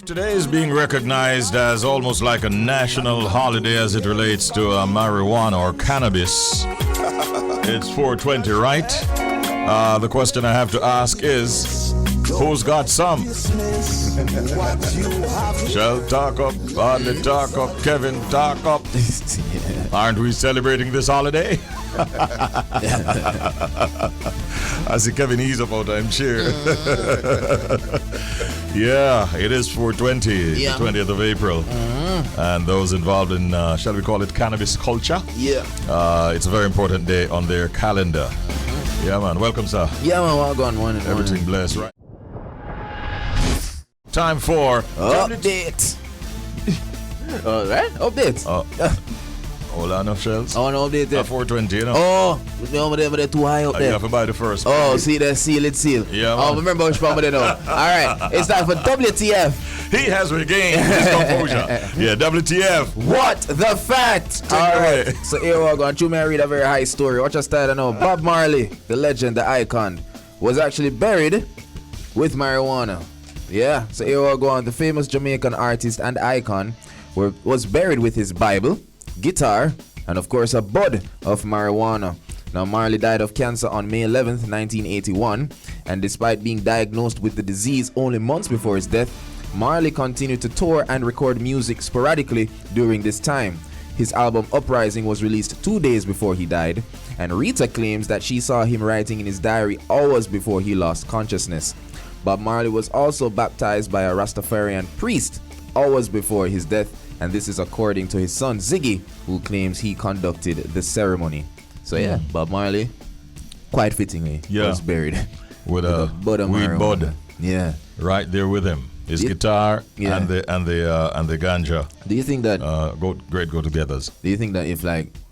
Today is being recognized as almost like a national holiday as it relates to marijuana or cannabis. It's 420, right? The question I have to ask is, who's got some? Shell talk up, Barney talk up, Kevin talk up. Aren't we celebrating this holiday? I see Kevin ease up out, I'm sure. Yeah, it is 420, the 20th of April. And those involved in, shall we call it cannabis culture? Yeah. It's a very important day on their calendar. Yeah, man. Welcome, sir. Yeah, man. Well gone, morning. Everything blessed, right? Time for update. All right, update. Hold on, Shelz. Oh, no update there. 420, you know. Oh, they're too high up there. You have to buy the first. Oh, see the seal, it's seal. Yeah, man. Oh, remember which problem they know. All right, it's time for WTF. He has regained his composure. Yeah, WTF. What the fact? All right. So here we're going to read a very high story. Watch us start. I know Bob Marley, the legend, the icon, was actually buried with marijuana. Yeah. So here we're going. The famous Jamaican artist and icon was buried with his Bible, guitar, and of course a bud of marijuana. Now, Marley died of cancer on May 11th, 1981, and despite being diagnosed with the disease only months before his death, Marley continued to tour and record music sporadically during this time. His album Uprising was released 2 days before he died, and Rita claims that she saw him writing in his diary hours before he lost consciousness. Bob Marley was also baptized by a Rastafarian priest hours before his death, and this is according to his son Ziggy, who claims he conducted the ceremony. So yeah, Bob Marley, quite fittingly, was buried with a bud of weed bud. Yeah, right there with him. His guitar and the ganja. Do you think that go-togethers? Do you think that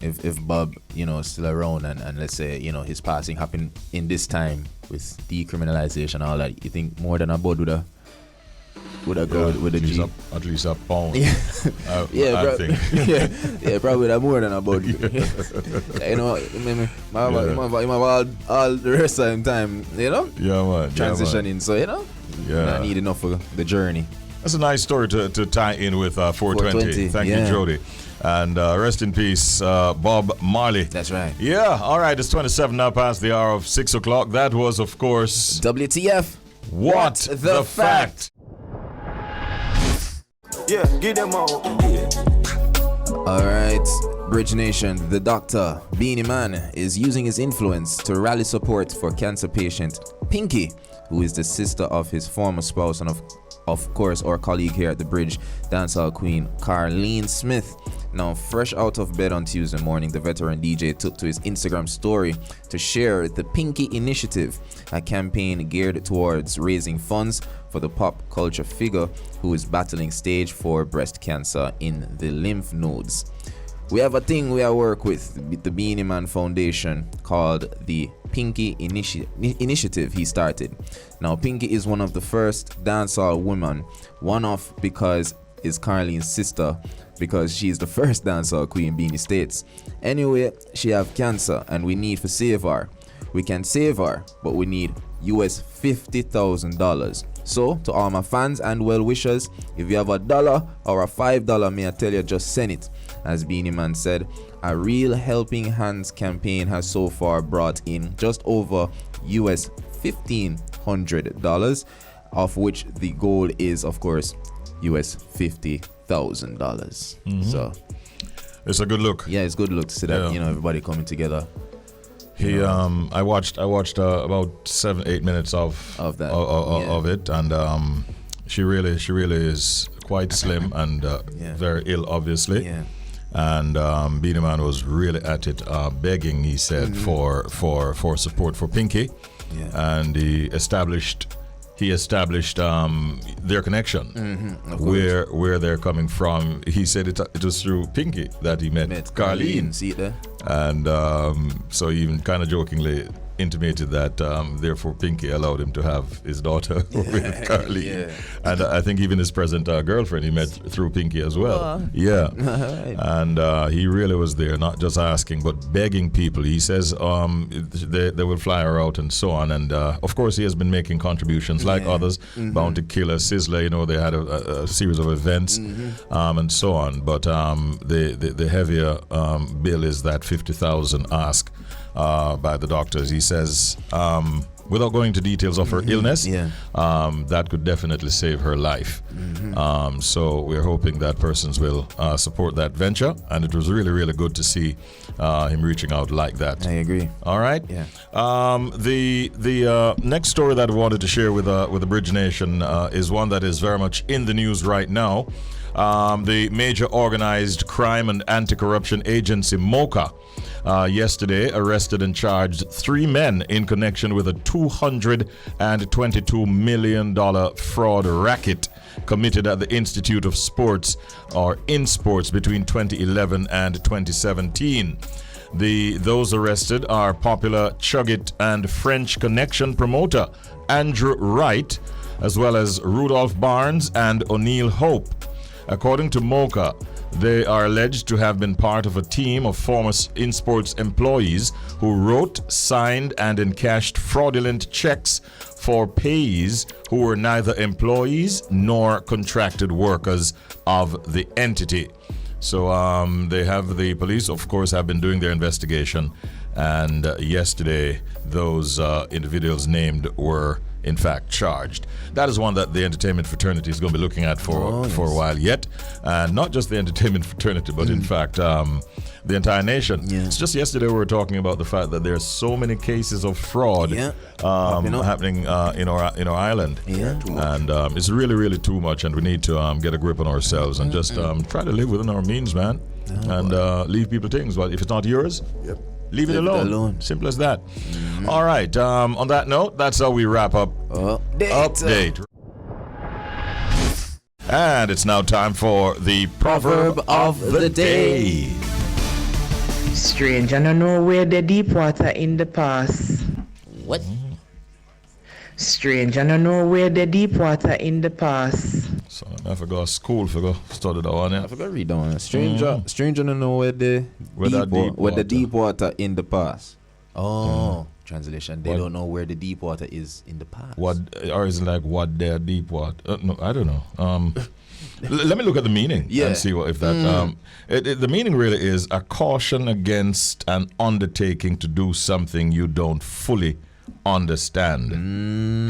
if Bob still around and let's say his passing happened in this time with decriminalization and all that, you think more than a bud would have go with the G? At least a pound. I think. Probably that more than a bud. all the rest of the time, Yeah, man. transitioning. So I need enough for the journey. That's a nice story to tie in with 420. Thank you, Jody. And rest in peace, Bob Marley. That's right. Yeah, all right. It's 27 now past the hour of 6 o'clock. That was, of course, WTF. What the fact? Yeah, get them all. Yeah. All right, Bridge Nation, the doctor, Beanie Man, is using his influence to rally support for cancer patient Pinky, who is the sister of his former spouse and of course our colleague here at the Bridge, dancehall queen Carlene Smith. Now, fresh out of bed on Tuesday morning, the veteran DJ took to his Instagram story to share the Pinky Initiative, a campaign geared towards raising funds for the pop culture figure who is battling stage 4 breast cancer in the lymph nodes. We have a thing we work with the Beanie Man Foundation called the Pinky Initiative he started. Now, Pinky is one of the first dancehall women, one of because is Carlene's sister, because she's the first dancehall queen Beanie states. Anyway, she have cancer and we need to save her. We can save her, but we need US $50,000. So, to all my fans and well-wishers, if you have $1 or a $5, may I tell you, just send it. As Beanie Man said, a real Helping Hands campaign has so far brought in just over US $1,500, of which the goal is, of course, US $50,000. So, it's a good look. Yeah, it's a good look to see that everybody coming together. I watched about 7-8 minutes of that of it, and she really is quite slim and very ill, obviously. Yeah. And Beanie Man was really at it, begging, he said, for support for Pinky. Yeah. And he established their connection, where they're coming from. He said it was through Pinky that he met Carlene. See it there? And so even kind of jokingly intimated that therefore Pinky allowed him to have his daughter with Carly. Yeah. And I think even his present girlfriend he met through Pinky as well. Yeah. And he really was there, not just asking, but begging people. He says they will fly her out and so on. And of course, he has been making contributions like others. Bounty Killer, Sizzler, you know, they had a series of events and so on. But the heavier bill is that 50,000 ask by the doctors. He says, without going into details of her illness, that could definitely save her life. So we're hoping that persons will support that venture, and it was really, really good to see him reaching out like that. I agree. All right. Yeah. The next story that I wanted to share with the Bridge Nation is one that is very much in the news right now. The major organized crime and anti-corruption agency MOCA yesterday arrested and charged 3 men in connection with a $222 million fraud racket committed at the Institute of Sports, or in sports, between 2011 and 2017. Those arrested are popular Chug It and French Connection promoter Andrew Wright, as well as Rudolph Barnes and O'Neill Hope. According to MOCA, they are alleged to have been part of a team of former InSports employees who wrote, signed, and encashed fraudulent checks for payees who were neither employees nor contracted workers of the entity. So the police, of course, have been doing their investigation, and yesterday those individuals named were in fact charged. That is one that the entertainment fraternity is going to be looking at for a while yet, and not just the entertainment fraternity, but in fact the entire nation. It's just yesterday we were talking about the fact that there's so many cases of fraud happening in our island, and it's really, really too much, and we need to get a grip on ourselves and just try to live within our means, man, and leave people things. Well, if it's not yours, leave it alone. Simple as that. All right. On that note, that's how we wrap up Update. And it's now time for the Proverb of the Day. Strange, I don't know where the deep water in the past. What? Strange, I don't know where the deep water in the past. So I forgot school for go study that one. I forgot to read that one. Stranger don't know where the deep water in the past. Translation. They don't know where the deep water is in the past. What, or is it like what their deep water? No, I don't know. Let me look at the meaning and see if that. The meaning really is a caution against an undertaking to do something you don't fully understand.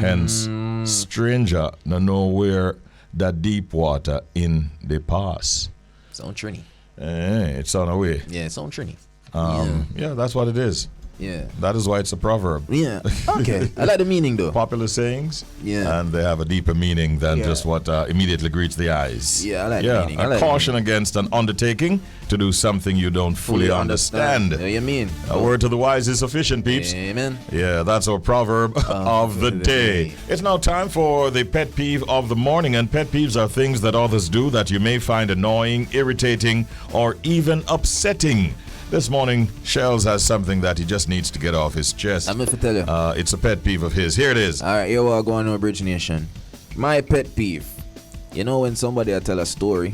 Hence, stranger no know where the deep water in the past. Sound Trini. It's on our way. Yeah, sound Trini. Yeah, that's what it is. Yeah. That is why it's a proverb. Yeah. Okay. I like the meaning though. Popular sayings. Yeah. And they have a deeper meaning than just what immediately greets the eyes. Yeah, I like the meaning. A caution against an undertaking to do something you don't fully understand. What you mean? A word to the wise is sufficient, peeps. Amen. Yeah, that's our proverb of the day. It's now time for the pet peeve of the morning. And pet peeves are things that others do that you may find annoying, irritating, or even upsetting. This morning, Shelz has something that he just needs to get off his chest. I'm going to tell you. It's a pet peeve of his. Here it is. All right, here we are going on Bridge Nation. My pet peeve. You know when somebody tell a story,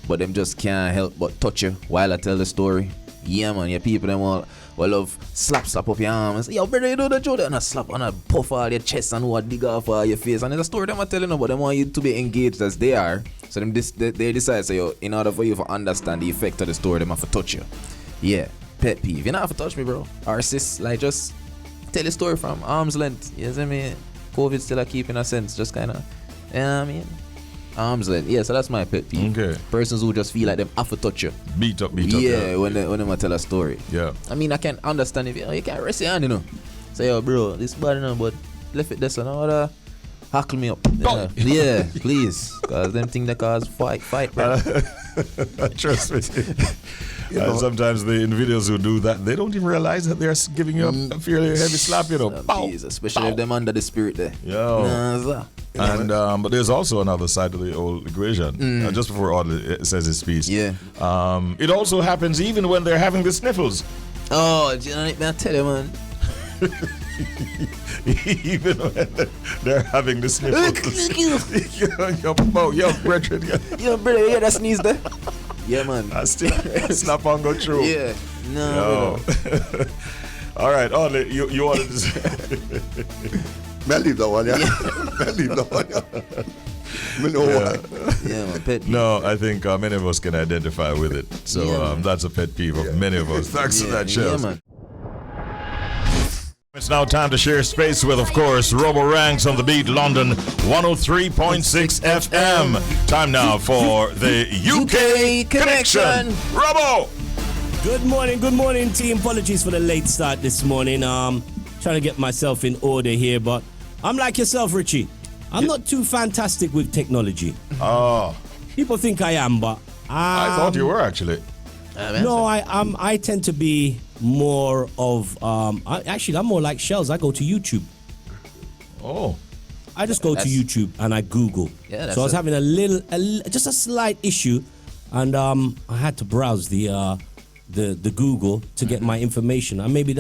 but them just can't help but touch you while I tell the story? Yeah, man. Your people, them will love slap up your arm and say, yo, brother, you do the joke. And I slap and I puff all your chest and what dig off all your face. And it's a story them are telling you, but they want you to be engaged as they are. So they decide, so yo, in order for you to understand the effect of the story, they have to touch you. Yeah, pet peeve. You don't have to touch me, bro. Or sis, like, just tell the story from arm's length. You know what I mean? COVID still a keep in a sense, just kind of, you know what I mean? Arm's length. Yeah, so that's my pet peeve. Okay. Persons who just feel like them have to touch you. Beat up. Yeah, when they tell a story. Yeah. I mean, I can understand if you can't rest your hand, you know. Say, yo, bro, this bad, you know, but left it this and all hackle me up. Yeah, please. Because them things that cause fight, bro. Trust me. Sometimes the individuals who do that, they don't even realize that they're giving you a fairly heavy slap, you know. Jeez, especially if them under the spirit there. Yo. And but there's also another side of the old equation. Just before Audley says his piece. Yeah. It also happens even when they're having the sniffles. Oh, I tell you, man. Even when they're having the sniffles. Yo, brethren. Yo, brother, you hear that sneeze there? Yeah, man. I still snap on go through. Yeah. No. All right, Ollie, you wanted to say. I leave that one, yeah. I leave that one, yeah. I know why. Yeah, man, pet peeve. No, I think many of us can identify with it. So that's a pet peeve of many of us. Thanks for that, Shelz. man. It's now time to share space with, of course, Robo Ranks on the Beat, London 103.6 FM. Time now for the UK Connection. Robo! Good morning, team. Apologies for the late start this morning. Trying to get myself in order here, but I'm like yourself, Richie. I'm not too fantastic with technology. Oh. People think I am, but I thought you were actually. No, I tend to be more of I'm more like Shelz. I go to YouTube. Oh. I just go to YouTube and I Google. Yeah, so I was having just a slight issue, and I had to browse the Google to get my information, and maybe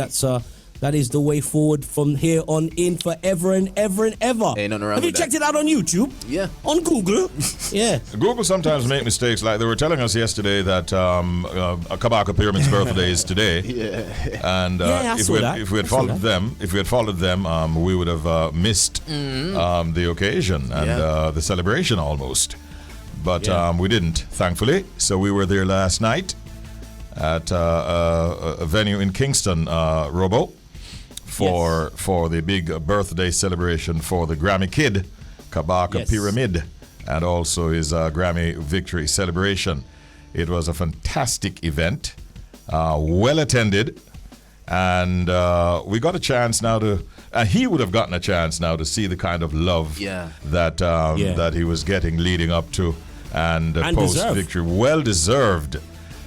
that is the way forward from here on in forever and ever and ever. Ain't nothing wrong Have you with checked that. it out on YouTube? Yeah. On Google? Yeah. Google sometimes make mistakes. Like they were telling us yesterday that Kabaka Pyramid's birthday is today. Yeah. And I if we had followed them, we would have missed the occasion and the celebration almost. But we didn't, thankfully. So we were there last night at a venue in Kingston, Robo, for the big birthday celebration for the Grammy Kid, Kabaka Pyramid, and also his Grammy Victory celebration. It was a fantastic event, well attended, and we got a chance now to. He would have gotten a chance now to see the kind of love that he was getting leading up to and post victory. Well deserved.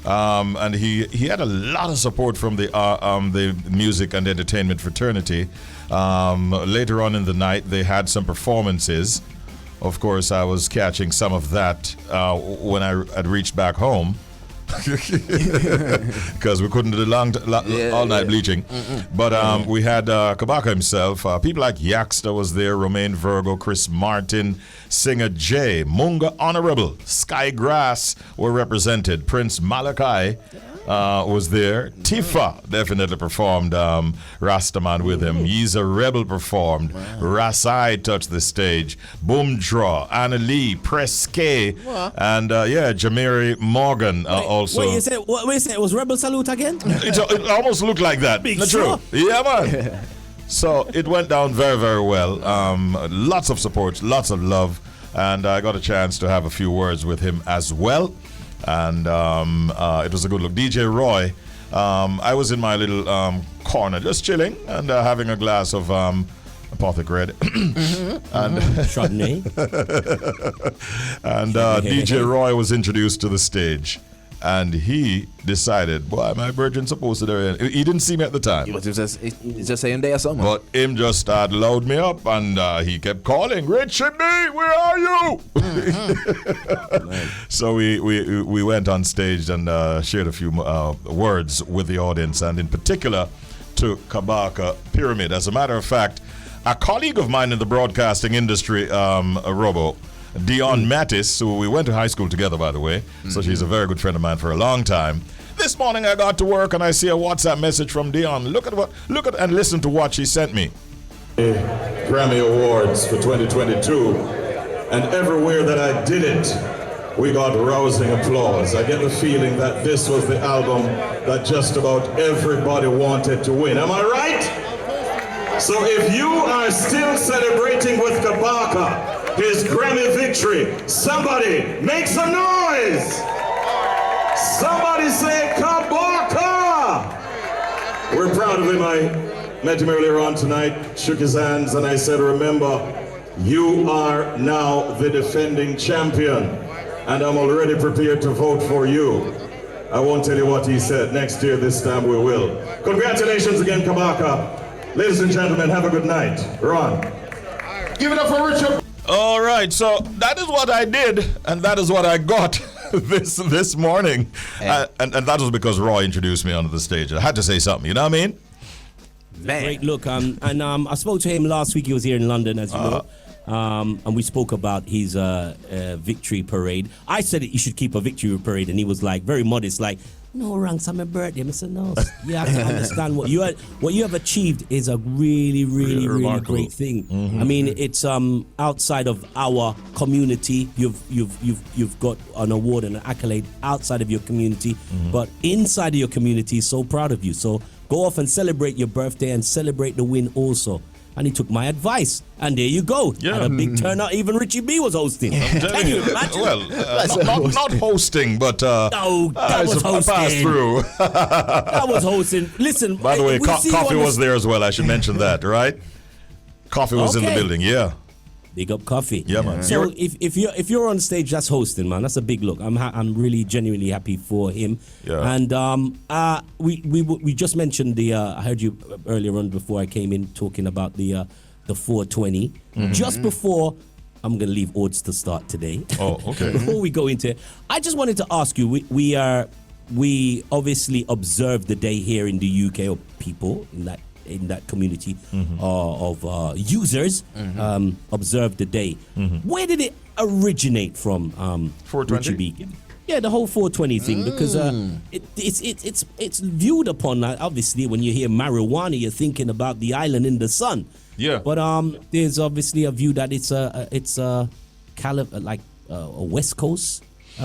And he had a lot of support from the music and entertainment fraternity. Later on in the night, they had some performances. Of course, I was catching some of that when I had reached back home. Because we couldn't do all night bleaching. But we had Kabaka himself, people like Yaxter was there, Romaine Virgo, Chris Martin, Singer Jay, Munga Honorable, Sky Grass were represented, Prince Malachi was there, Tifa definitely performed Rastaman with him, Yeezer Rebel performed, Rasai touched the stage, Boom Draw, Anna Lee, Press K, and Jamiri Morgan also. Wait, you said it was Rebel Salute again? It almost looked like that. Big Not sure. true. Yeah, man. So it went down very, very well. Lots of support, lots of love, and I got a chance to have a few words with him as well. And it was a good look. DJ Roy, I was in my little corner just chilling and having a glass of Apothecary. And Chardonnay. and DJ Roy was introduced to the stage. And he decided, boy, my virgin supposed to there. He didn't see me at the time. He was just saying there or something. But him just started load me up, and he kept calling, Richie B, where are you? So we went on stage and shared a few words with the audience, and in particular to Kabaka Pyramid. As a matter of fact, a colleague of mine in the broadcasting industry, Robo, Dion Mattis, who we went to high school together, by the way, so she's a very good friend of mine for a long time. This morning I got to work and I see a WhatsApp message from Dion. Look at and listen to what she sent me. Grammy Awards for 2022, and everywhere that I did it, we got rousing applause. I get the feeling that this was the album that just about everybody wanted to win. Am I right? So if you are still celebrating with Kabaka his Grammy victory, somebody make some noise! Somebody say Kabaka! We're proud of him. I met him earlier on tonight, shook his hands, and I said, remember, you are now the defending champion, and I'm already prepared to vote for you. I won't tell you what he said. Next year, this time we will. Congratulations again, Kabaka. Ladies and gentlemen, have a good night. Ron. Give it up for Richard. All right, so that is what I did, and that is what I got this morning. And that was because Roy introduced me onto the stage. I had to say something, you know what I mean? Man. Great look. And I spoke to him last week. He was here in London, as you know. And we spoke about his victory parade. I said that you should keep a victory parade, and he was like very modest, like, no, Ranks, on my birthday. I said, no, you have to understand what you have achieved is a really, really, really great thing. I mean, it's outside of our community. You've got an award and an accolade outside of your community, but inside of your community, so proud of you. So go off and celebrate your birthday and celebrate the win also. And he took my advice, and there you go. Yeah. Had a big turnout. Even Richie B was hosting. Can you imagine? Well, not hosting, but No, that was hosting. Pass through. That was hosting. Listen, By the way, we see you coffee on was there as well. I should mention that, right? Coffee was in the Okay. building. Yeah. Big up Coffee. Yeah, man. So if you're on stage, that's hosting, man. That's a big look. I'm really genuinely happy for him. Yeah. And we just mentioned the I heard you earlier on before I came in talking about the 420. Just before I'm gonna leave odds to start today. Oh, okay. Before we go into it, I just wanted to ask you. We obviously observe the day here in the UK, or people in that community of users observe the day. Where did it originate from? 420? Richie Beacon? Yeah, the whole 420 thing, because it's viewed upon, obviously, when you hear marijuana, you're thinking about the island in the sun. Yeah. But there's obviously a view that it's a West Coast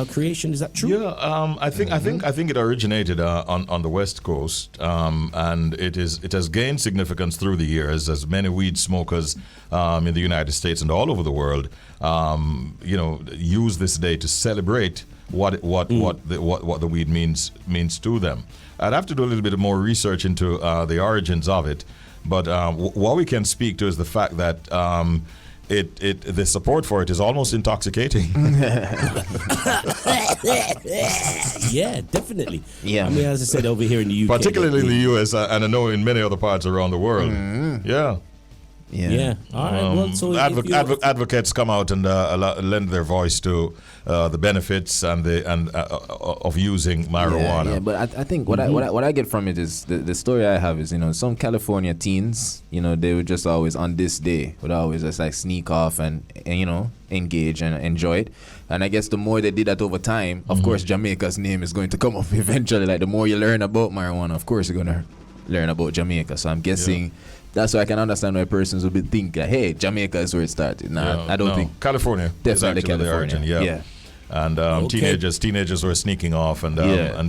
creation. Is that true? Yeah, I think it originated on the West Coast, and it has gained significance through the years as many weed smokers in the United States and all over the world, use this day to celebrate what the weed means to them. I'd have to do a little bit more research into the origins of it, but what we can speak to is the fact that. The support for it is almost intoxicating. Yeah, definitely. Yeah. I mean, as I said, over here in the UK, Particularly in the US, and I know in many other parts around the world. Yeah. Yeah. All right. Well, so Advocates come out and lend their voice to the benefits of using marijuana. Yeah, but I think what I get from it is the story I have is, some California teens, they would just always on this day would always just like sneak off and engage and enjoy it. And I guess the more they did that over time, of course Jamaica's name is going to come up eventually. Like the more you learn about marijuana, of course you're gonna learn about Jamaica. So I'm guessing that's why I can understand why persons would think like, hey, Jamaica is where it started. I don't think California. definitely is actually California. the origin. Yeah. And teenagers were sneaking off and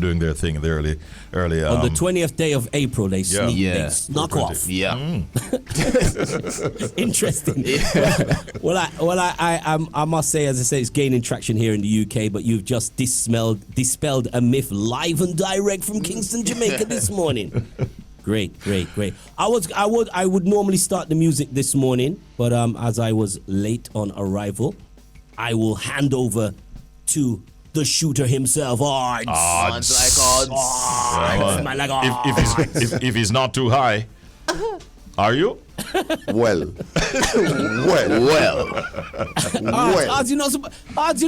doing their thing in the early on the 20th day of April, they snuck off. Yeah. Interesting. I must say, as I say, it's gaining traction here in the UK, but you've just dispelled a myth live and direct from Kingston, Jamaica this morning. Great. I would normally start the music this morning, but as I was late on arrival, I will hand over to the shooter himself. Odds. If he's not too high, are you? Well. Odds, you're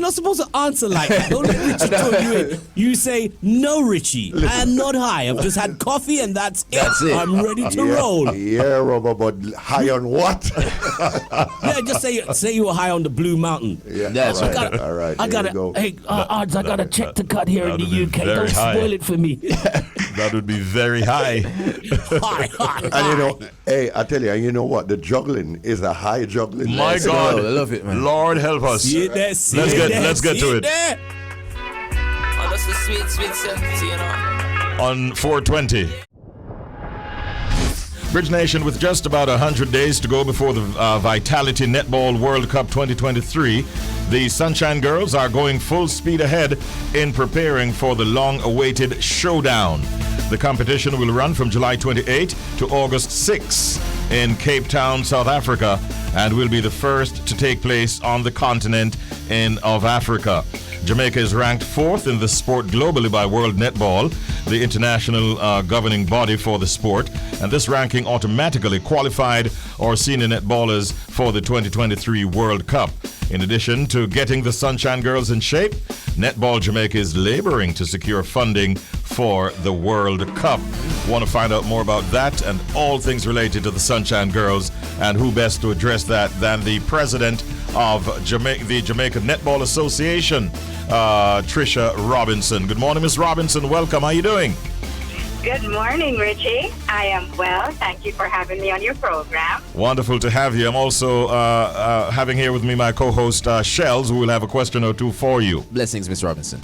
not supposed to answer like that. Don't let Richie throw you in. You say, no, Richie, I'm not high. I've just had coffee and that's it. I'm ready to roll. Yeah, Robert, but high on what? Yeah, just say you were high on the Blue Mountain. Yeah, That's right. All right, I gotta, Odds, I got a check to cut here in the UK. Don't spoil it for me. That would be very high. High. And hey, I tell you, you know what? The juggling is a high juggling. My lesson. God, I love it, man. Lord help us. See it there, Let's get to it. There. Oh, that's the sweet sense, On 420. Bridge Nation, with just about 100 days to go before the Vitality Netball World Cup 2023, the Sunshine Girls are going full speed ahead in preparing for the long-awaited showdown. The competition will run from July 28 to August 6 in Cape Town, South Africa, and will be the first to take place on the continent of Africa. Jamaica is ranked 4th in the sport globally by World Netball, the international governing body for the sport, and this ranking automatically qualified our senior netballers for the 2023 World Cup. In addition to getting the Sunshine Girls in shape, Netball Jamaica is laboring to secure funding for the World Cup. Want to find out more about that and all things related to the Sunshine Girls, and who best to address that than the president of the Jamaica Netball Association, Tricia Robinson. Good morning, Miss Robinson. Welcome. How you doing? Good morning, Richie. I am well. Thank you for having me on your program. Wonderful to have you. I'm also having here with me my co-host, Shelz, who will have a question or two for you. Blessings, Miss Robinson.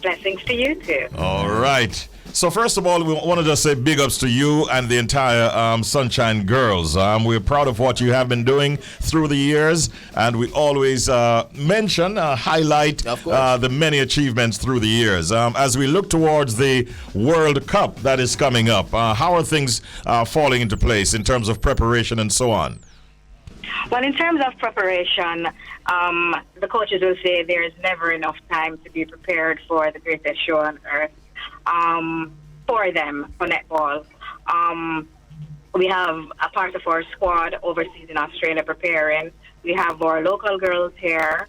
Blessings to you, too. All right. So first of all, we want to just say big ups to you and the entire Sunshine Girls. We're proud of what you have been doing through the years, and we always mention, highlight the many achievements through the years. As we look towards the World Cup that is coming up, how are things falling into place in terms of preparation and so on? Well, in terms of preparation, the coaches will say there is never enough time to be prepared for the greatest show on earth. For them, for netball. We have a part of our squad overseas in Australia preparing. We have our local girls here.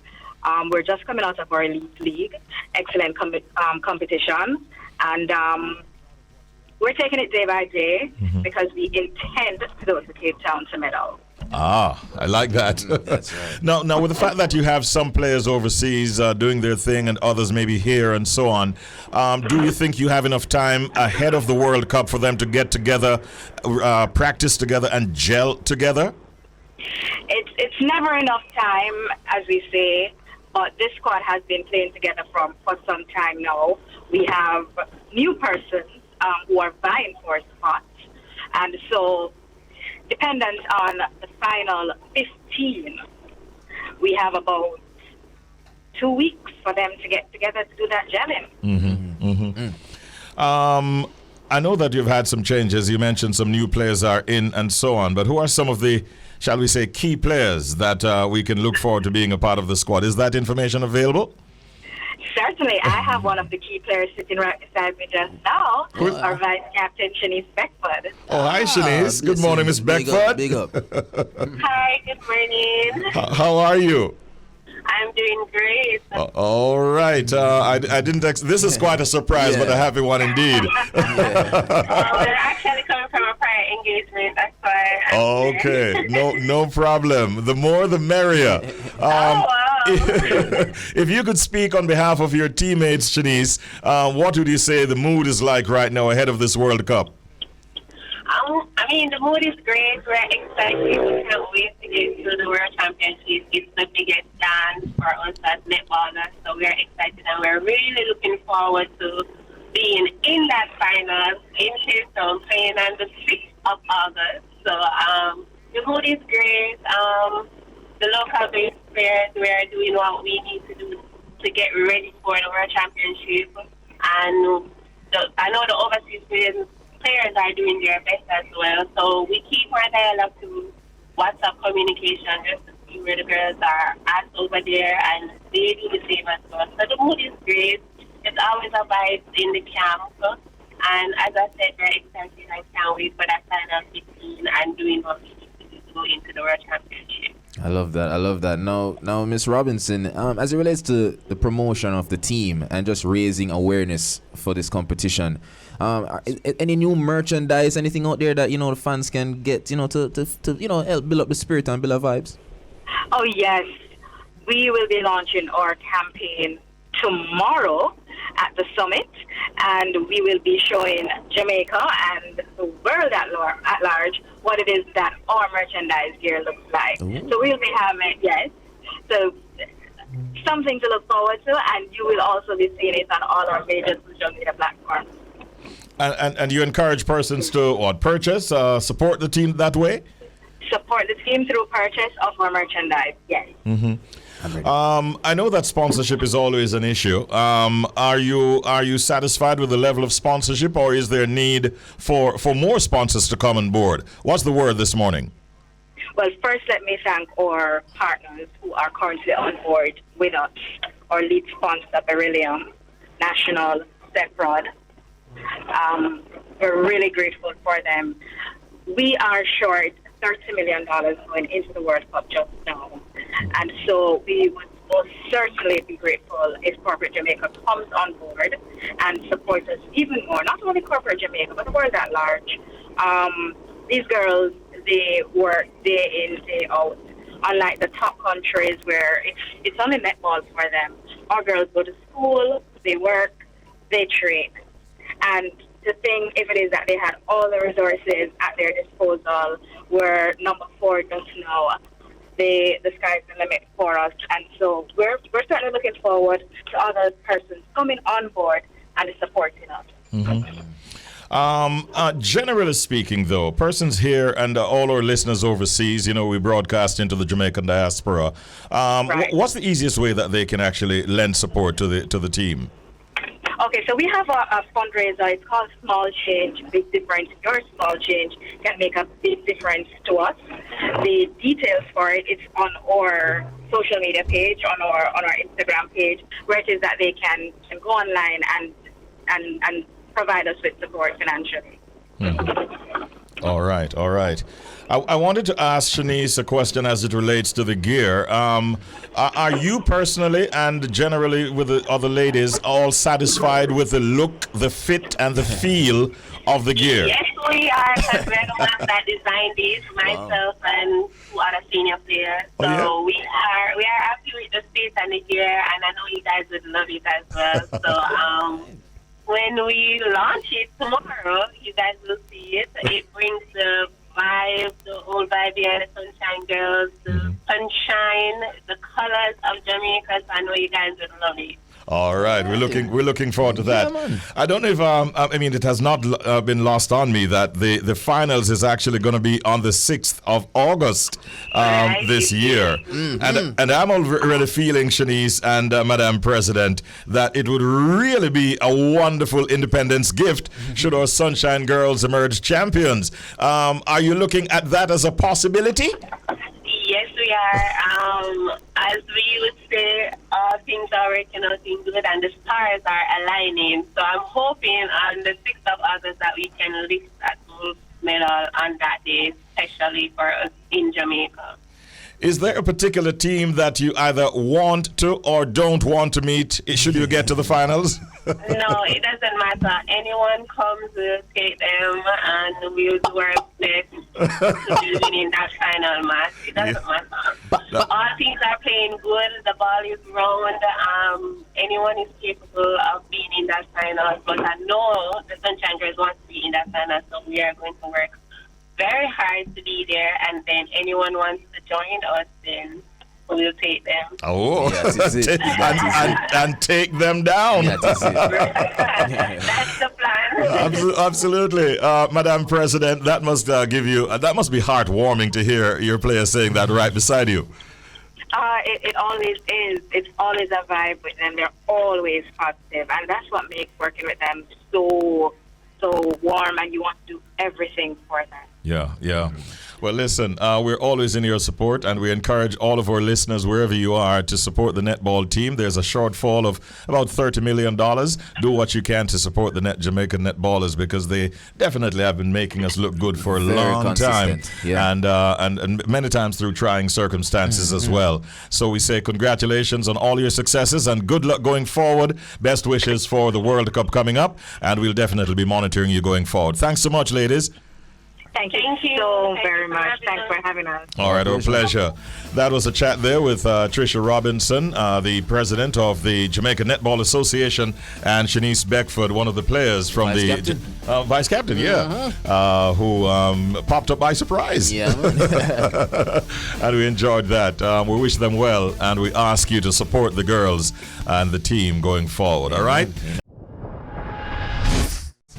We're just coming out of our elite league, excellent competition. And we're taking it day by day because we intend to go to Cape Town to medal. Ah, I like that. That's right. Now, with the fact that you have some players overseas doing their thing and others maybe here and so on, do you think you have enough time ahead of the World Cup for them to get together, practice together, and gel together? It's never enough time, as we say, but this squad has been playing together for some time now. We have new persons who are vying for spots, and so dependent on the final 15, we have about 2 weeks for them to get together to do that gelling. I know that you've had some changes. You mentioned some new players are in and so on, but who are some of the, shall we say, key players that we can look forward to being a part of the squad? Is that information available? Certainly. I have one of the key players sitting right beside me just now, our Vice Captain, Shanice Beckford. Oh, hi, Shanice. Good morning, Miss Beckford. Big up. Hi, good morning. How are you? I'm doing great. All right. I didn't. This is quite a surprise, but a happy one indeed. They're actually coming from a prior engagement. That's why. Okay. No problem. The more, the merrier. Wow. If you could speak on behalf of your teammates, Shanice, what would you say the mood is like right now ahead of this World Cup? The mood is great. We're excited. We can't wait to get to the World Championship. It's the biggest dance for us as netballers, so we're excited and we're really looking forward to being in that final in Cape Town, playing on the 6th of August. So the mood is great. The local base players, we're doing what we need to do to get ready for the World Championship. And I know the overseas players are doing their best as well. So we keep our dialogue to WhatsApp communication just to see where the girls are at over there, and they do the same as well. So the mood is great. It's always a vibe in the camp. And as I said, we're excited. I can't wait for that final 15 and doing what we need to do to go into the World Championship. I love that. Now, Miss Robinson, as it relates to the promotion of the team and just raising awareness for this competition, any new merchandise, anything out there that the fans can get, to help build up the spirit and build up vibes? Oh yes, we will be launching our campaign tomorrow at the summit, and we will be showing Jamaica and the world at large what it is that our merchandise gear looks like. Ooh. So we'll be having, so something to look forward to, and you will also be seeing it on all our major social media platforms. And you encourage persons to purchase, support the team that way? Support the team through purchase of our merchandise, yes. I know that sponsorship is always an issue. Are you satisfied with the level of sponsorship, or is there need for more sponsors to come on board? What's the word this morning? Well, first let me thank our partners who are currently on board with us. Our lead sponsor, Beryllium, National, Seprod. We're really grateful for them. We are short $30 million going into the World Cup just now. And so we would most certainly be grateful if Corporate Jamaica comes on board and supports us even more. Not only Corporate Jamaica, but the world at large. These girls, they work day in, day out. Unlike the top countries where it's only netball for them. Our girls go to school, they work, they train. And the thing, if it is that they had all the resources at their disposal, where number 4 just now, the sky's the limit for us. And so we're certainly looking forward to other persons coming on board and supporting us. Generally speaking, though, persons here and all our listeners overseas, we broadcast into the Jamaican diaspora. Right. What's the easiest way that they can actually lend support to the team? Okay, so we have a fundraiser. It's called Small Change, Big Difference. Your small change can make a big difference to us. The details for it, it's on our social media page, on our Instagram page, where it is that they can go online and provide us with support financially. All right. I wanted to ask Shanice a question as it relates to the gear. Are you personally and generally with the other ladies all satisfied with the look, the fit, and the feel of the gear? Yes, we are. Because we're the ones that designed these, myself and 2 other senior players. So we are happy with the space and the gear, and I know you guys would love it as well. So when we launch it tomorrow, you guys will see it. It brings the vibe, the old vibe here, the Sunshine Girls, the sunshine, the colors of Jamaica. So I know you guys would love it. All right, we're looking forward to that. I don't know if it has not been lost on me that the finals is actually going to be on the 6th of August this year, and I'm already feeling, Shanice and Madam President, that it would really be a wonderful independence gift should our Sunshine Girls emerge champions. Are you looking at that as a possibility? Yes, we are. As we would say, all things are working out in good and the stars are aligning. So I'm hoping on the 6th of August that we can lift that gold medal on that day, especially for us in Jamaica. Is there a particular team that you either want to or don't want to meet should you get to the finals? No, it doesn't matter. Anyone comes, we'll take them and we'll do our best to be winning that final match. It doesn't matter. All things are playing good. The ball is round. Anyone is capable of being in that final. But I know the Sunshine Girls want to be in that final, so we are going to work very hard to be there, and then anyone wants to join us, then we'll take them. Oh, Yes, is it. and take them down. That's it. That's the plan. Absolutely, Madam President. That must give you. That must be heartwarming to hear your players saying that right beside you. It always is. It's always a vibe with them. They're always positive, and that's what makes working with them so warm, and you want to do everything for them. Yeah. Well, listen, we're always in your support, and we encourage all of our listeners, wherever you are, to support the netball team. There's a shortfall of about $30 million. Do what you can to support the Jamaican netballers, because they definitely have been making us look good for a long time. Yeah. And many times through trying circumstances as well. So we say congratulations on all your successes and good luck going forward. Best wishes for the World Cup coming up, and we'll definitely be monitoring you going forward. Thanks so much, ladies. Thank you so very much. Thanks for having us. All right, our pleasure. That was a chat there with Tricia Robinson, the president of the Jamaica Netball Association, and Shanice Beckford, one of the players from vice captain, who popped up by surprise. Yeah. And we enjoyed that. We wish them well, and we ask you to support the girls and the team going forward. All right.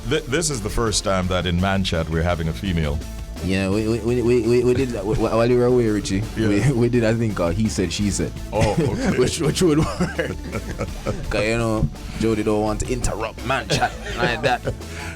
This is the first time that in Manchat we're having a female. Yeah, we did that while you were away, Richie. Yeah. We did, I think, he said, she said. Oh, okay. which would work. Because, Jody don't want to interrupt man chat like that.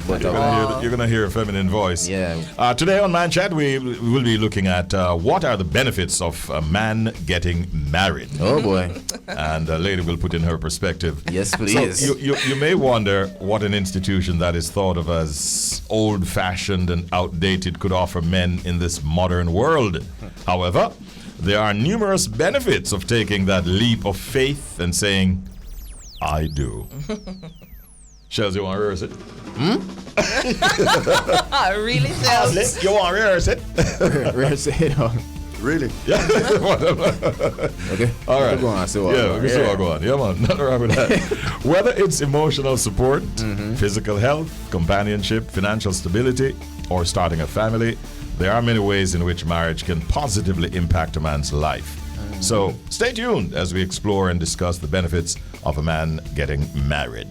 But you're gonna hear a feminine voice. Yeah. Today on Man Chat, we will be looking at what are the benefits of a man getting married. Oh boy. And a lady will put in her perspective. Yes, please. So you may wonder what an institution that is thought of as old-fashioned and outdated could offer men in this modern world. However, there are numerous benefits of taking that leap of faith and saying, I do. Shelz, you want to rehearse it? Really, Shelz? You want to rehearse it? Rehearse it. Really? Yeah. Okay. All right. Go on. So Yeah, we can go on. Yeah, man. Nothing wrong with that. Whether it's emotional support, physical health, companionship, financial stability, or starting a family, there are many ways in which marriage can positively impact a man's life. So stay tuned as we explore and discuss the benefits of a man getting married.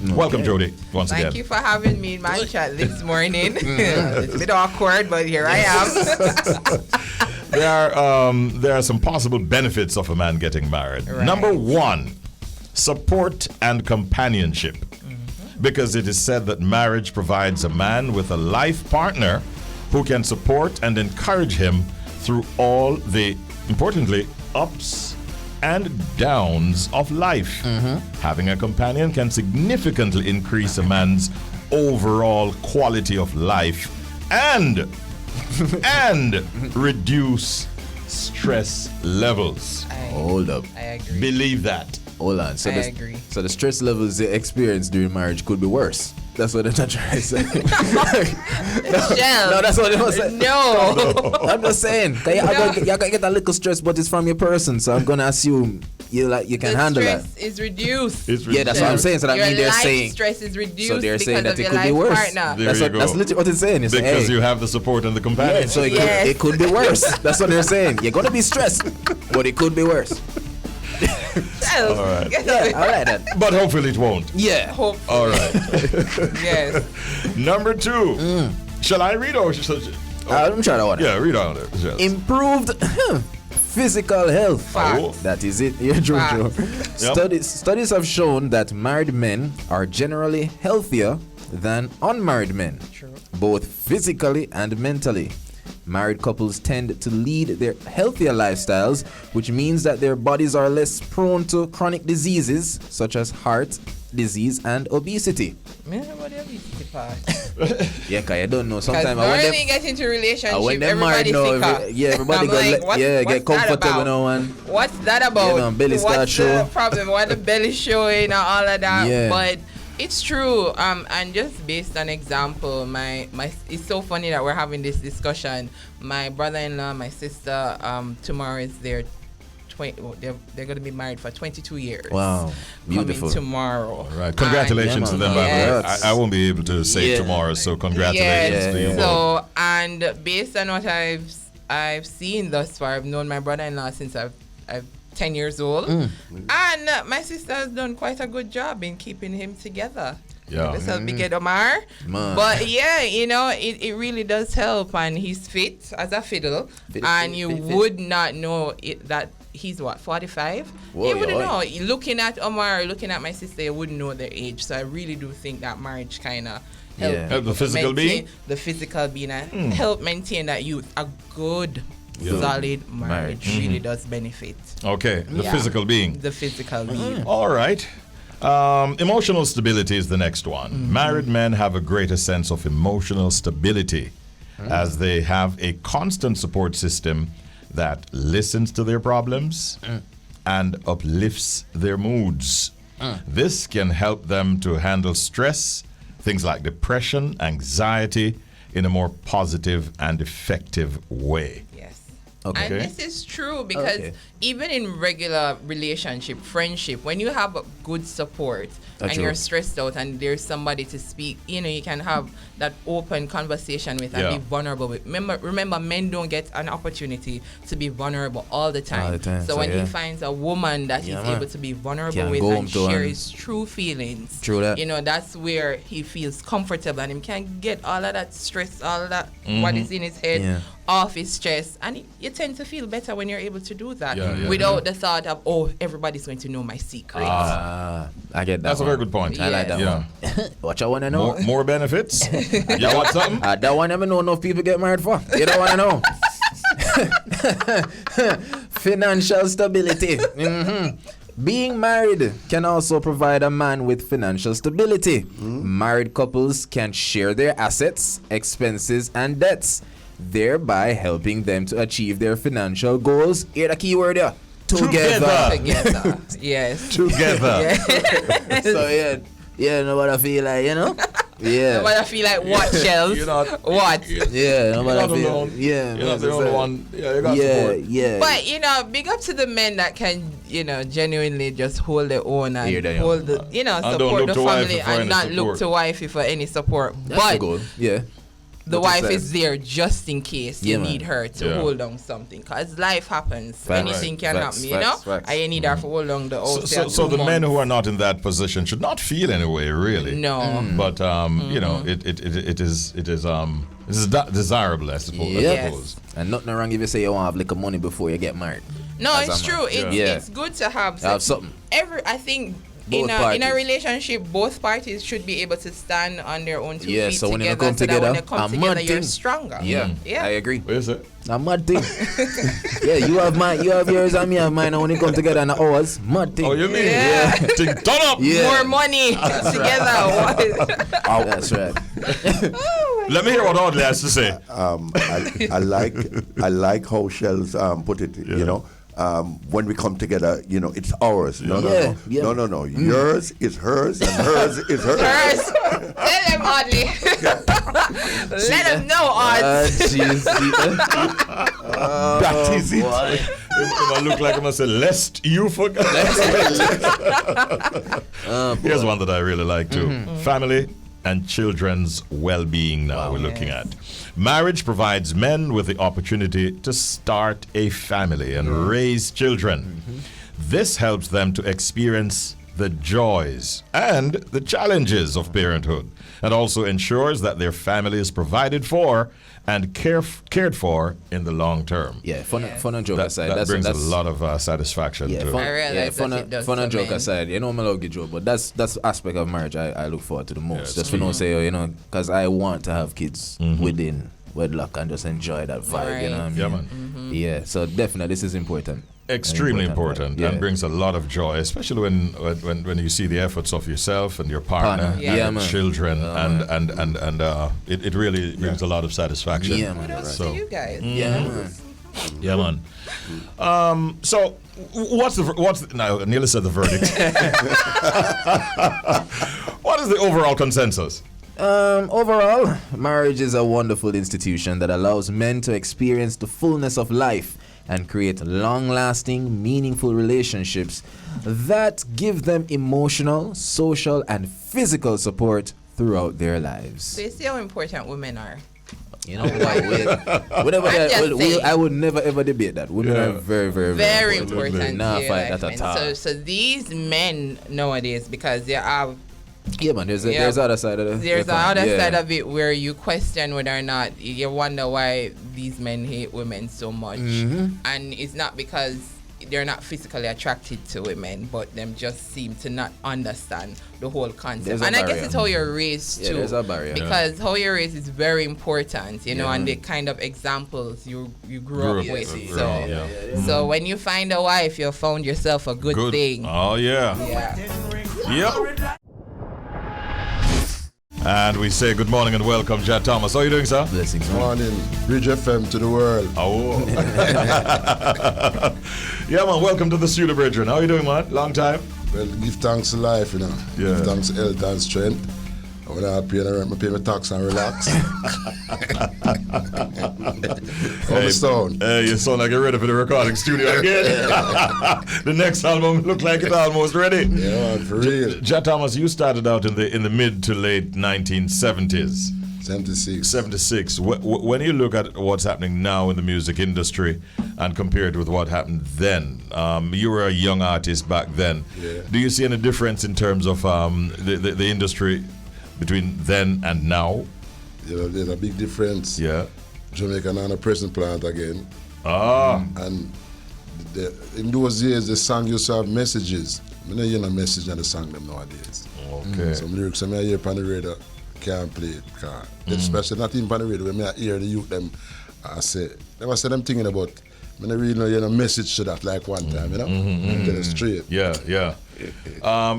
Welcome, Jody, once again. Thank you for having me in my chat this morning. It's a bit awkward, but here I am. There are some possible benefits of a man getting married. Right. Number one, support and companionship. Because it is said that marriage provides a man with a life partner who can support and encourage him through all the, importantly, ups and downs of life. Having a companion can significantly increase a man's overall quality of life and reduce stress levels. Hold up. I agree. Believe that. Hold on. So I agree. So the stress levels they experience during marriage could be worse. That's what they're trying to say. Shelz. No, that's what they was saying. No. I'm just saying. You're gonna get a little stress, but it's from your person. So I'm gonna assume you can handle that. Stress is reduced. Yeah, that's what I'm saying. So that Your means they're life saying. stress is reduced So they're saying because that of it your could be life worse. partner. There you go. That's legit what it's saying. It's Because hey, you have the support and the companion. so Yes. it could be worse. That's what they're saying. You're gonna be stressed, but it could be worse. Shelz, All right. get Yeah, away. I like that. But hopefully it won't. Yeah. Hope. All right. Yes. Number two. Shall I read or shall Let me try that one. Yeah, read on it. Yes. Improved physical health. Facts. Oh. That is it. Yeah, Jojo. Studies have shown that married men are generally healthier than unmarried men, both physically and mentally. Married couples tend to lead their healthier lifestyles, which means that their bodies are less prone to chronic diseases such as heart disease and obesity. Man, what the obesity part? Yeah, cause I don't know. Because Sometimes when they get into relationship, when they're married, everybody's sicker. yeah, everybody I'm go like, what's get that comfortable about? now and What's that about? You know, belly start What's show. the problem? Why the belly showing and all of that? Yeah. But it's true. And just based on example, my it's so funny that we're having this discussion. My brother-in-law, my sister, tomorrow is their they're going to be married for 22 years. Wow, beautiful. Coming tomorrow. All right. Congratulations to them, by the way. Yes. I won't be able to say tomorrow, so congratulations to you both. So, and based on what I've seen thus far, I've known my brother-in-law since I've 10 years old, and my sister has done quite a good job in keeping him together. Yeah. This will be good, Omar. But yeah, you know, it really does help, and he's fit as a fiddle, and you would not know that he's what, 45? You wouldn't know. Looking at Omar, looking at my sister, you wouldn't know their age. So I really do think that marriage kind of help the physical being? The physical being and help maintain that youth. A good, solid marriage really does benefit. Okay, the physical being. The physical being. All right. Emotional stability is the next one. Married men have a greater sense of emotional stability as they have a constant support system that listens to their problems and uplifts their moods. This can help them to handle stress, things like depression, anxiety, in a more positive and effective way. Yes. Okay. And this is true because even in regular relationship, friendship, when you have good support and you're stressed out and there's somebody to speak, you know, you can have that open conversation with and be vulnerable with. Remember, men don't get an opportunity to be vulnerable all the time. So when he finds a woman that he's able to be vulnerable with and share his true feelings, you know, that's where he feels comfortable and he can get all of that stress, all of that what is in his head off his chest, and you tend to feel better when you're able to do that without the thought of, oh, everybody's going to know my secret. I get that. That's a very good point. I like that one. What you want to know? More benefits? You want something? I don't want to know enough people get married for. You don't want to know. Financial stability. Being married can also provide a man with financial stability. Married couples can share their assets, expenses, and debts. thereby helping them to achieve their financial goals. Hear the key word here. Together. Yes. Together. Yeah, nobody feel like, Yeah. Nobody feel like what, Shelz? You're not. What? Yeah, nobody You're not feel. alone. Yeah. You're not the only one. Yeah, you got support. Yeah. But big up to the men that can, genuinely just hold their own and hold the, support the family and not look to wifey for any support. That's the goal. Yeah. The wife is there just in case you need her to hold on something, because life happens. Anything can happen, Facts. And you need her for hold on the house. So the men who are not in that position should not feel any way, really. No. But it is desirable, I suppose. Yes. And nothing wrong if you say you want to have little money before you get married. No, it's true. It's good to have something. I think in a relationship, both parties should be able to stand on their own 2 feet so when together. You come together, when they come together, you're stronger. Yeah, I agree. What is it? A mad thing. Yeah, you have yours and me have mine, and when you come together in ours, mad thing. Oh, you mean? Yeah. Thing done up. More money together. That's right. Let me hear what Audley has to say. I like how Shelz put it. When we come together, it's ours. No. Yours is hers, and hers is hers. Tell them, Audley. Let them know, Aud. That is it. I look like I must say, lest you forget. Here's one that I really like too. Family and children's well-being now we're looking at. Marriage provides men with the opportunity to start a family and raise children. This helps them to experience the joys and the challenges of parenthood, and also ensures that their family is provided for and cared for in the long term. Yeah, fun and joke aside. That brings a lot of satisfaction too. Fun and joke aside. I love the joke, but that's the aspect of marriage I look forward to the most. Just for no say, because I want to have kids within wedlock and just enjoy that vibe. You know what I mean? Yeah, man. Yeah, so definitely this is important. Extremely important and brings a lot of joy, especially when you see the efforts of yourself and your partner and children, and it really brings a lot of satisfaction. Yeah, man. Kudos to you guys. Yeah, man. So what's now? I nearly said the verdict. What is the overall consensus? Overall, marriage is a wonderful institution that allows men to experience the fullness of life and create long-lasting, meaningful relationships that give them emotional, social, and physical support throughout their lives. So you see how important women are. I would never ever debate that. Women are very, very, very important. Nah, fight that at all. So these men nowadays, because they are. Yeah, man. There's the other side of it. There's the other side of it where you question whether or not you wonder why these men hate women so much, and it's not because they're not physically attracted to women, but them just seem to not understand the whole concept. And I guess it's how you're raised too. There's a barrier. Because how you're raised is very important, and the kind of examples you grew up with. So when you find a wife, you found yourself a good thing. Oh yeah. Yep. And we say good morning and welcome, Jah Thomas. How are you doing, sir? Blessings. Good morning. Bridge FM to the world. Oh. Yeah, man. Welcome to the studio, Bridger. How are you doing, man? Long time? Well, give thanks to life, Yeah. Give thanks to health and strength. When I pay the rent, I pay my tax and relax. You sound like you're ready for the recording studio again. The next album look like it's almost ready. Yeah, for real. Jah Thomas, you started out in the mid to late 1970s. 76. When you look at what's happening now in the music industry and compared with what happened then, you were a young artist back then. Yeah. Do you see any difference in terms of the industry between then and now? There's a big difference. Yeah. Jamaica on a prison plant again. And in those days, the song used to have messages. I don't hear no message in the song them nowadays. Okay. Some lyrics I hear on the radio can't play it. Especially not even on the radio. When I hear the youth them, I say them thinking about. I don't really know a message to that like one time, Tell it straight. Yeah.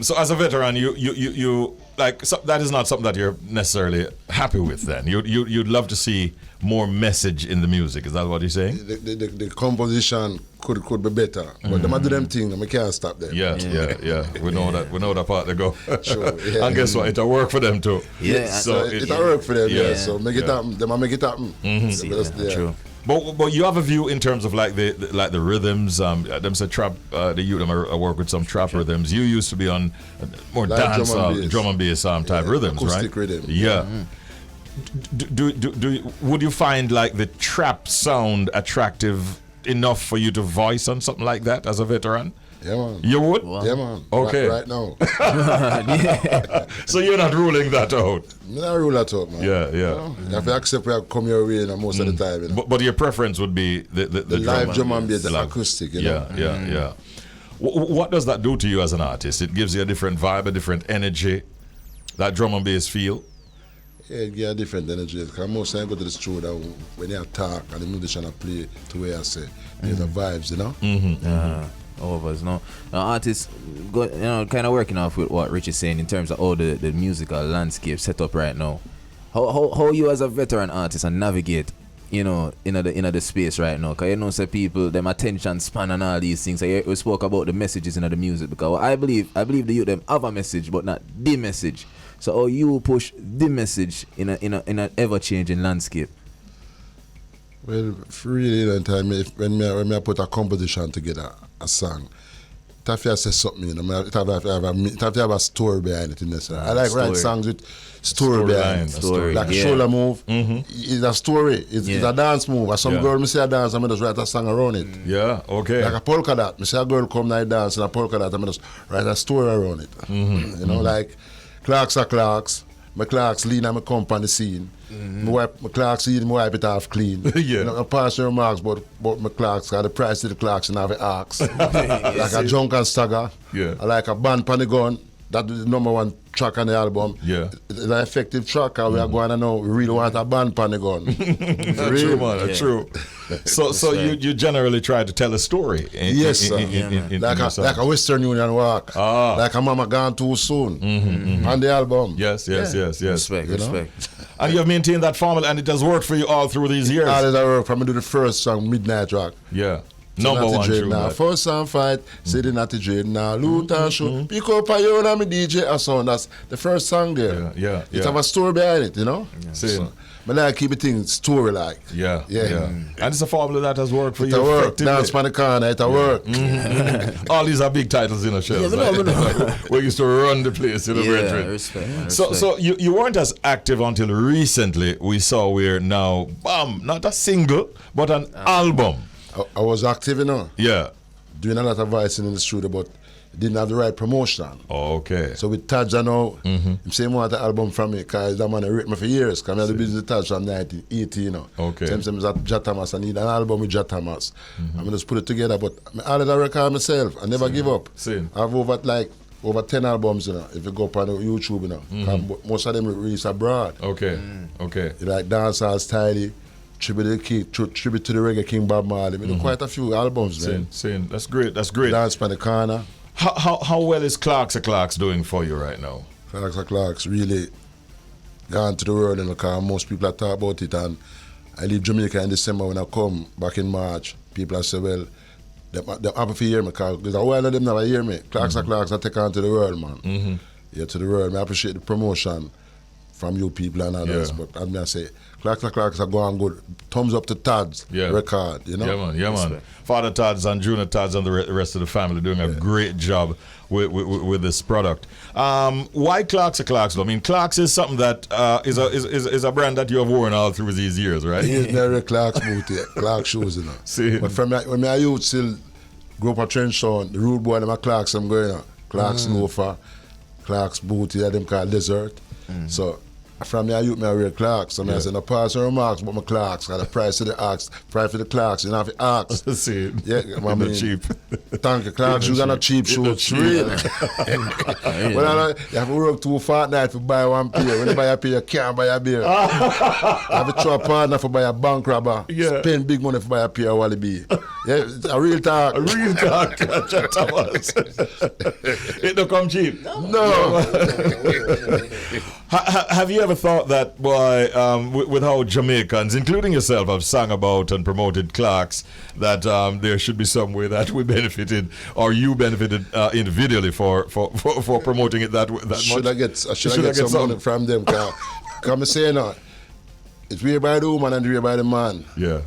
So as a veteran, you that is not something that you're necessarily happy with. Then you'd love to see more message in the music. Is that what you're saying? The composition could be better, but them do them thing, and we can't stop them. Yeah. We know that part they go. Sure, yeah. And guess what? It'll work for them too. Yeah. So it'll work for them. Yeah. So make it happen. Them make it happen. True. But you have a view in terms of like the rhythms. Them say trap. The youth them are work with some trap rhythms. You used to be on more Like dance, drum and bass. type rhythms, acoustic right? rhythm. Yeah. Would you find like the trap sound attractive enough for you to voice on something like that as a veteran? Yeah, man. You would? Wow. Yeah, man. Okay. Right now. So you're not ruling that out? Me not rule that out, man. Yeah. You have to accept we come your way, most of the time. You know? But your preference would be the live drum and bass, the live. acoustic, you know? Yeah. What does that do to you as an artist? It gives you a different vibe, a different energy, that drum and bass feel? Yeah, it gives a different energy. Because most time I go to the studio when they talk and the musician play to where I say, there's a vibes, you know? All of us know. Now, artists, kind of working off with what Richie's saying in terms of how the musical landscape set up right now. How you as a veteran artist and navigate, in the space right now? Because say people, them attention span and all these things. We spoke about the messages in the music, because I believe the youth them have a message, but not the message. So how you push the message in an ever changing landscape? Well, really, long time, when I put a composition together, a song, it have to say something, it have to have a story behind it. In this. I like write songs with story behind it. Like a shoulder move, it's a story, it's a dance move. As some girl, me say a dance, I just write a song around it. Yeah, okay. Like a polka dot, me say a girl come and dance in a polka dot, I just write a story around it. Like Clarks are Clarks. My Clarks lean and I come on the scene. My Clarks eat, my wipe it off clean. I pass your remarks about my Clarks, because the price of the Clarks and have an axe. Like a junk and stagger. I like a band pan the gun. That's the number one track on the album. It's an effective track, and we are going to know we really want a band pan the gun. True, man. True. So you generally try to tell a story. Yes, sir. Like a Western Union walk. Like a mama gone too soon. On the album. Yes. Respect. And you have maintained that formula, and it has worked for you all through these years. All it has worked for me to do the first song, Midnight Rock. Yeah. Number one true now. First song fight, City Natty Jade now, Loot and Show, Pick Up a Yo and me DJ a sound. That's the first song there. Yeah. It have a story behind it, So, but I keep it in story like. Yeah. And it's a formula that has worked for you. It work. Dance on the corner, it work. All these are big titles in a show. We used to run the place, Respect. So you weren't as active until recently. We saw we're now, not a single, but an album. I was active, Yeah. Doing a lot of voicing in the studio, but didn't have the right promotion. Okay. So with Taj, now, him say he want the album from me, because that man written me for years, because I had the business with Taj from 1980, Okay. So him say that Jah Thomas, I need an album with Jah Thomas. I just put it together, but I already record myself. I never give up. I have over 10 albums, if you go up on YouTube, most of them released abroad. Okay. Like Dancehall, Styly, tribute to the reggae king Bob Marley. We do quite a few albums, man. That's great. Dance by the corner. How well is Clarks doing for you right now? Clarks really gone to the world, because most people are talking about it. And I leave Jamaica in December. When I come back in March, people are say, well, they're happy to hear me, because there's a while of them never hear me. Clarks I take on to the world, man. To the world. I appreciate the promotion from you people and others, but I say, Clarks are going good. Thumbs up to Todd's record, Yeah, man. Father Todd's and Junior Todd's and the rest of the family doing a great job with this product. Why Clarks though? I mean, Clarks is something that is a brand that you have worn all through these years, right? He is very Clarks booty, Clarks shoes, See. But when I youth still grew up a trench town, the rude boy, them a Clarks, I'm going on. Clarks loafer, Clarks booty, them called Desert. So from me, I use my wear Clarks. So I say, no pass your remarks about my Clarks. Got the price of the axe, price for the Clarks. You know, have to ask. See, I mean, cheap. Thank you, Clarks. Shoes are not cheap shoes. Real. Well, you have to work 2 fortnights to buy 1 pair. When you buy a pair, you can't buy a beer. You have to throw a partner for buy a bank robber. Spend big money for buy a pair of Wallaby. Yeah, it's a real talk. A real talk, Jah Thomas. It don't come cheap. No. Have you ever thought that, boy, with how Jamaicans, including yourself, have sung about and promoted Clarks, that there should be some way that we benefited, or you benefited individually for promoting it that much? Should I get some money from them? Come say no. It's way by the woman and way by the man. Yeah.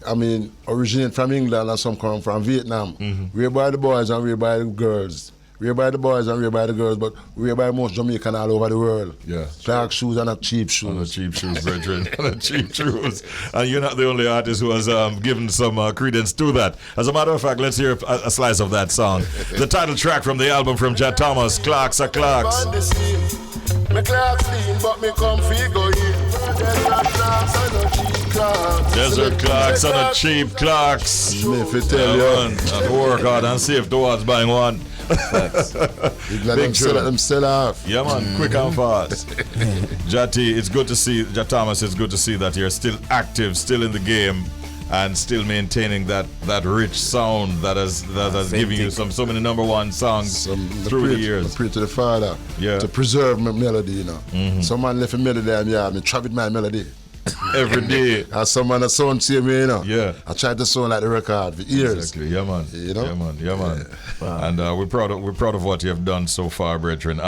I mean, originate from England and some come from Vietnam. Way by the boys and way by the girls. We're by the boys and we're by the girls, but we're by most Jamaican all over the world. Yeah. Clark shoes and not cheap shoes. Not cheap shoes, brethren. Not cheap shoes. And you're not the only artist who has given some credence to that. As a matter of fact, let's hear a slice of that song. The title track from the album from Jah Thomas, Clarks are Clarks. Me Clarks clean, but me comfy go in. Desert Clarks and a cheap Clarks. If you tell you. And work hard and save towards buying one. Big them sell off. Yeah, man, quick and fast. Jati, it's good to see, Jah Thomas, it's good to see that you're still active, still in the game, and still maintaining that rich sound that has given you so many #1 songs through the years. I pray to the Father to preserve my melody, you know. Some man left a melody and I travel my melody. Every day. As someone that sound same way, you know. Yeah. I try to sound like the record for years. Exactly. Yeah, man. You know? Yeah, man. Yeah, man. Wow. And we're proud of what you have done so far, brethren.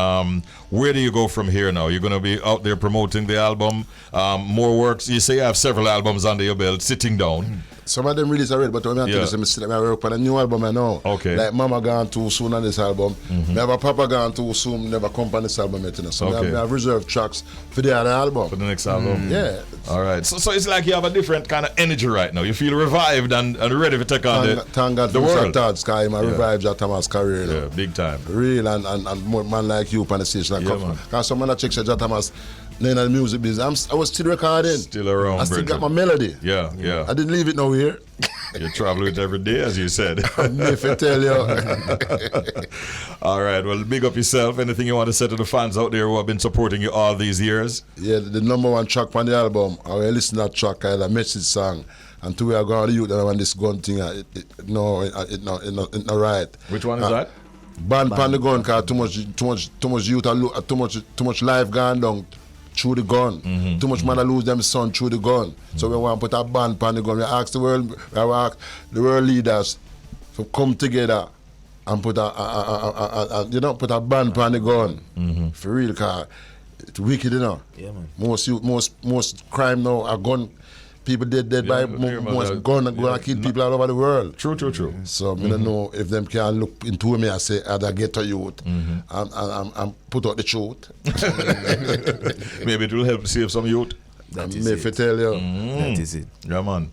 Where do you go from here now? You're going to be out there promoting the album, more works. You say you have several albums under your belt, sitting down. Some of them released already, but when I tell you, I work on a new album I know. Okay. Like Mama gone too soon on this album. Never Papa gone too soon, never come on this album yet. You know? So I have reserved tracks for the other album. For the next album? Yeah. All right. So it's like you have a different kind of energy right now. You feel revived and ready to take on thank God the world. Sky, I revived Jah Thomas' career. You know? Yeah, big time. Real and more man like you on the station. Because some man check Jah Thomas in the music business. I was still recording. Still around, I still got my melody. Yeah, yeah. I didn't leave it nowhere. You travel it every day, as you said. If I tell you. All right, well, big up yourself. Anything you want to say to the fans out there who have been supporting you all these years? Yeah, the #1 track on the album, I will listen to that track, a message song. And two we are going to use that when this gun thing, it's not right. Which one is that? Ban pan the gun, because too much youth, too much life gone down through the gun. Too much man lose them son through the gun. So we want to put a ban pan the gun. We ask the world leaders to come together and put put a ban pan the gun. For real, because it's wicked, you know. Yeah, man. Most crime now are gun. People dead by most gun and kill people all over the world. True. So I don't know if them can look into me and say, I'd get to youth and put out the truth. Maybe it will help save some youth. That is it. Tell you. That is it. Yeah, man.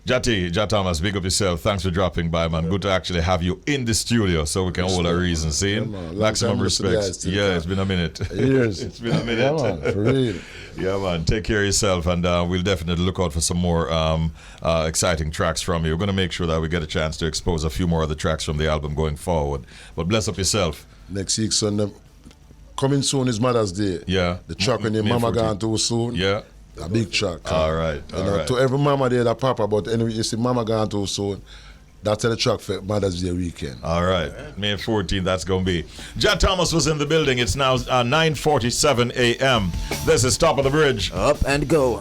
Jah Thomas, big up yourself. Thanks for dropping by, man. Good to actually have you in the studio so we can hold our reasons. See? Maximum respect. Yeah, it's been a minute. Years. It's been a minute. Yeah, man, for real. Yeah, man. Take care of yourself, and we'll definitely look out for some more exciting tracks from you. We're going to make sure that we get a chance to expose a few more of the tracks from the album going forward. But bless up yourself. Next week, Sunday. Coming soon is Mother's Day. Yeah. The track when your mama gone too soon. Yeah. A big track. All right. To every mama there that papa, but anyway, you see mama gone too soon. That's the track for Mother's Day weekend. All right. May 14th, that's going to be. Jah Thomas was in the building. It's now 9:47 a.m. This is Top of the Bridge. Up and go.